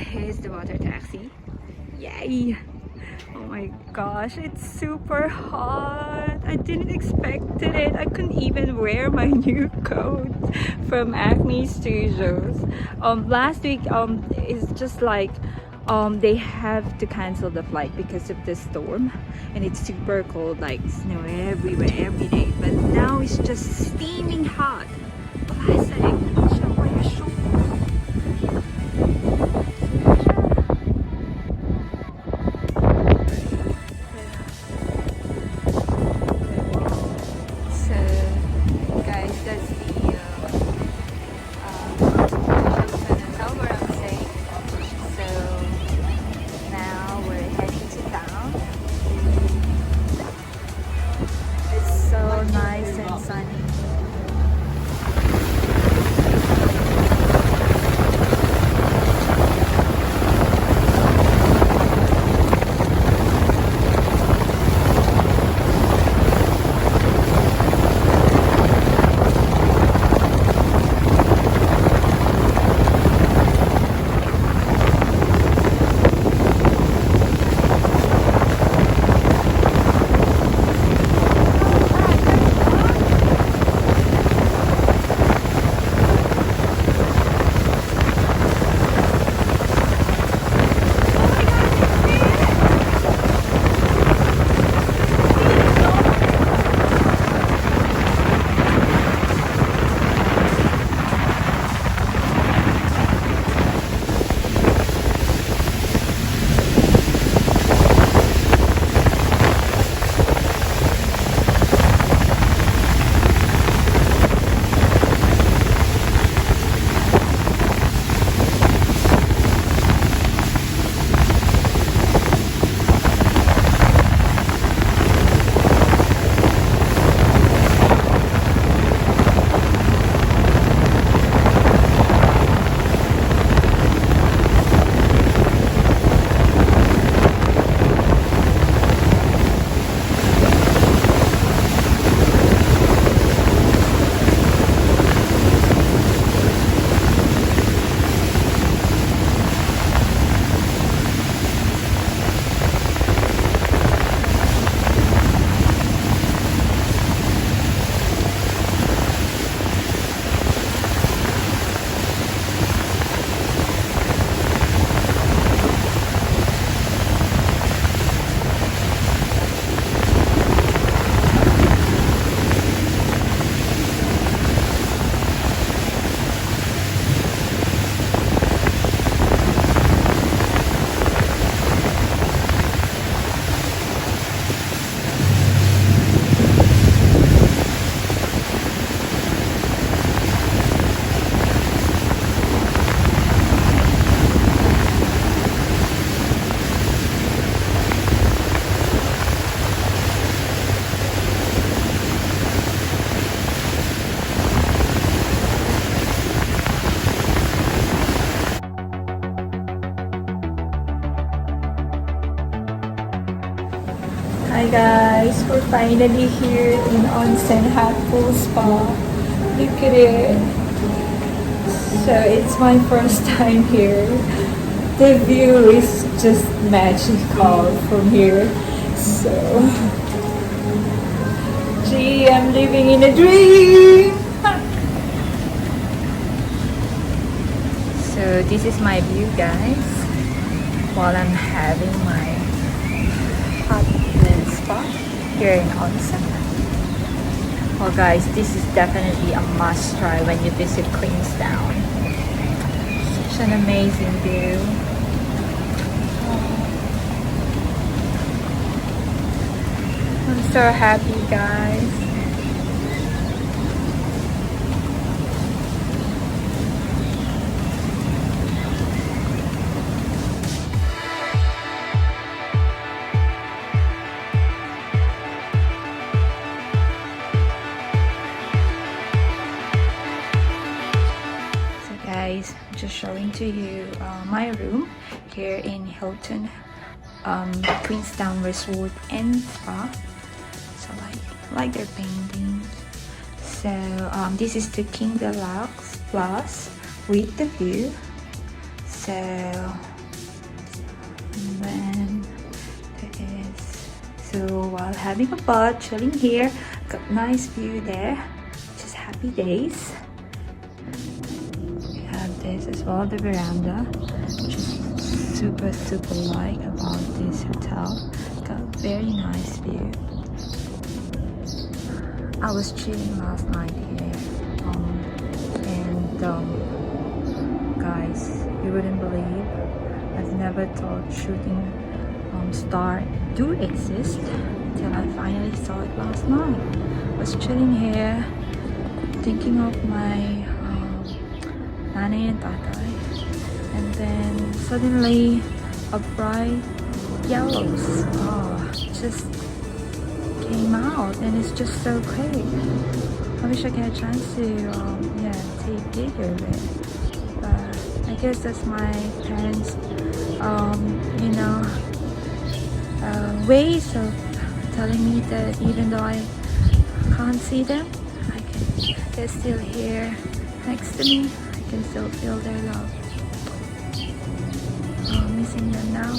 here's the water taxi. Yay! Oh my gosh, it's super hot. I didn't expect it. I couldn't even wear my new coat from Acne Studios. Last week it's just like they have to cancel the flight because of the storm, and it's super cold, like snow everywhere every day. But now it's just steaming hot. Classic. Show my shoe. Hi guys, we're finally here in Onsen Hot Pool Spa. Look at it. So it's my first time here. The view is just magical from here. So, gee, I'm living in a dream. So this is my view, guys, while I'm having my hot pool spa here in Onsen. Well guys, this is definitely a must try when you visit Queenstown. Such an amazing view. I'm so happy, guys. Guys, just showing to you my room here in Hilton Queenstown Resort and Spa. So like their paintings. So this is the King Deluxe Plus with the view. So And then there is, so while having a bath, chilling here, got nice view there, just happy days. We have this as well, the veranda, which is super like about this hotel. Got very nice view. I was chilling last night here, and guys, you wouldn't believe, I've never thought shooting star do exist till I finally saw it last night. I was chilling here, thinking of my nanay and tatay, and then suddenly a bright yellows just came out, and it's just so great. I wish I get a chance to take video of it, but I guess that's my parents ways of telling me that even though I can't see them, they're still here next to me. I can still feel their love. I'm missing them now.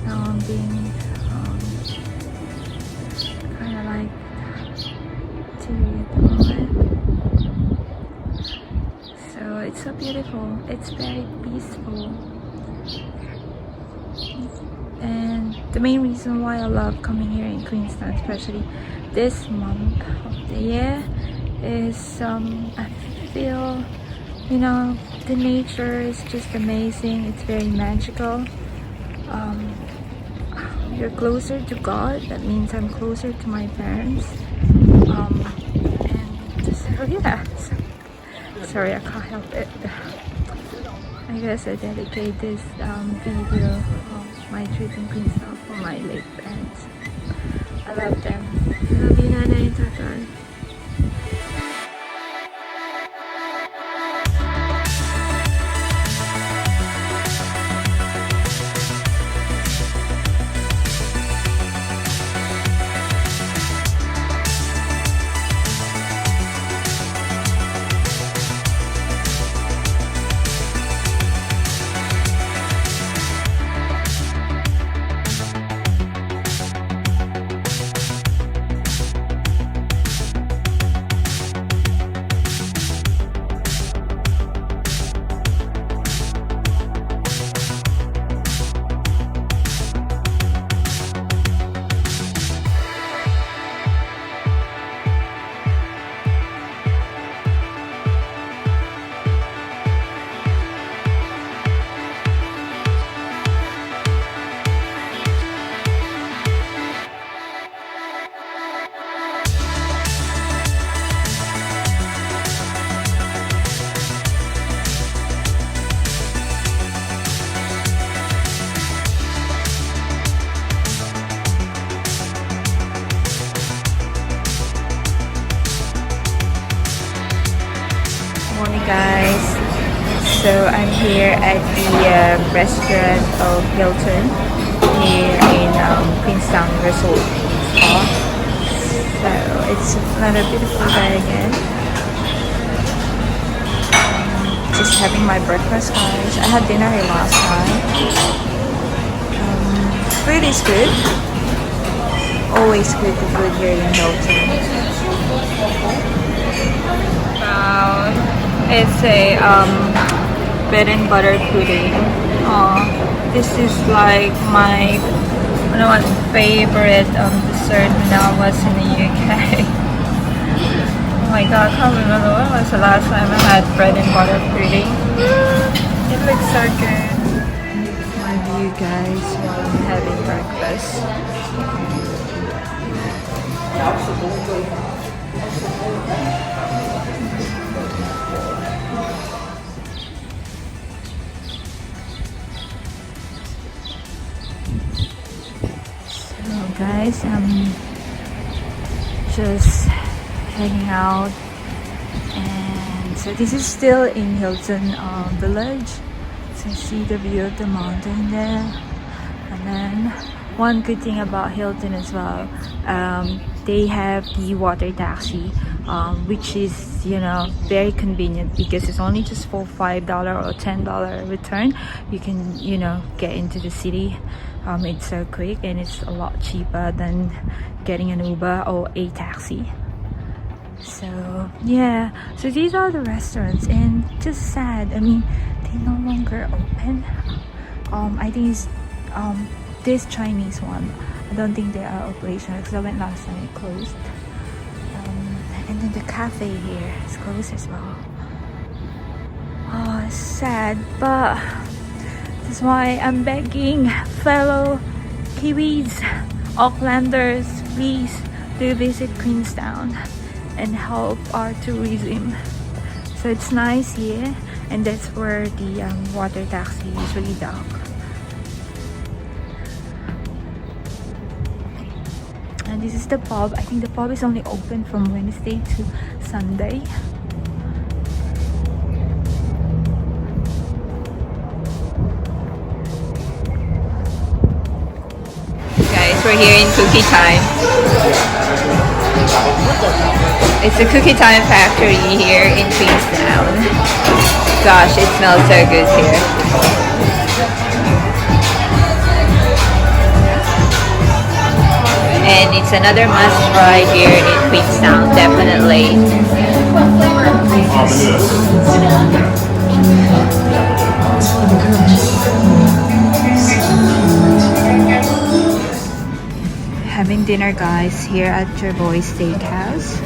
Now I'm being kind of like teary at the moment. So it's so beautiful. It's very peaceful. And the main reason why I love coming here in Queenstown, especially this month of the year, is I feel, the nature is just amazing. It's very magical. You're closer to God. That means I'm closer to my parents. And so yeah. Sorry, I can't help it. I guess I dedicate this video of my trip in Queenstown for my late parents. I love them. Love you, Nanay and Tatay. Morning guys, so I'm here at the restaurant of Hilton here in Queenstown Resort Spa. So it's another beautiful day again. Just having my breakfast guys. I had dinner here last night. Food is good. Always good to food here in Hilton. It's a bread and butter pudding. This is like my favorite dessert when I was in the UK. Oh my god, I can't remember when was the last time I had bread and butter pudding. It looks so good. Here's my view guys while I'm having breakfast. Guys, I'm just hanging out, and so this is still in Hilton Village. So you see the view of the mountain there, and then one good thing about Hilton as well, they have the water taxi which is, you know, very convenient because it's only just for $5 or $10 return. You can, you know, get into the city. It's so quick and it's a lot cheaper than getting an Uber or a taxi. So yeah, so these are the restaurants, and just sad, I mean, they no longer open. I think it's this Chinese one, I don't think they are operational because I went last time, it closed. And then the cafe here is closed as well. Oh, it's sad, but that's why I'm begging fellow Kiwis, Aucklanders, please do visit Queenstown and help our tourism. So it's nice here, and that's where the water taxi usually dock. And this is the pub. I think the pub is only open from Wednesday to Sunday. Guys, we're here in cookie time. It's a cookie time factory here in Queenstown. Gosh, it smells so good here. And it's another must try here in Queenstown, definitely. Having dinner, guys, here at Jerboy Steakhouse,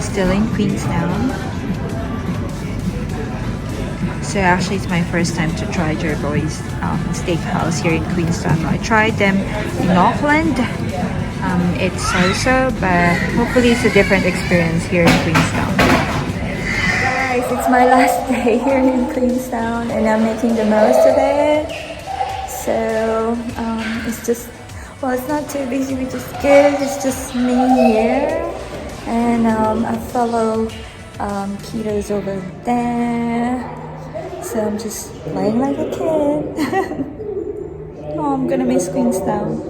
still in Queenstown. So actually it's my first time to try Jerboy's Steakhouse here in Queenstown. I tried them in Auckland. It's so-so, but hopefully it's a different experience here in Queenstown. Guys, it's my last day here in Queenstown and I'm making the most of it. So it's just, well, it's not too busy, which is good. It's just me here and a fellow kiddos over there. So I'm just playing like a kid. Oh, I'm gonna miss Queenstown.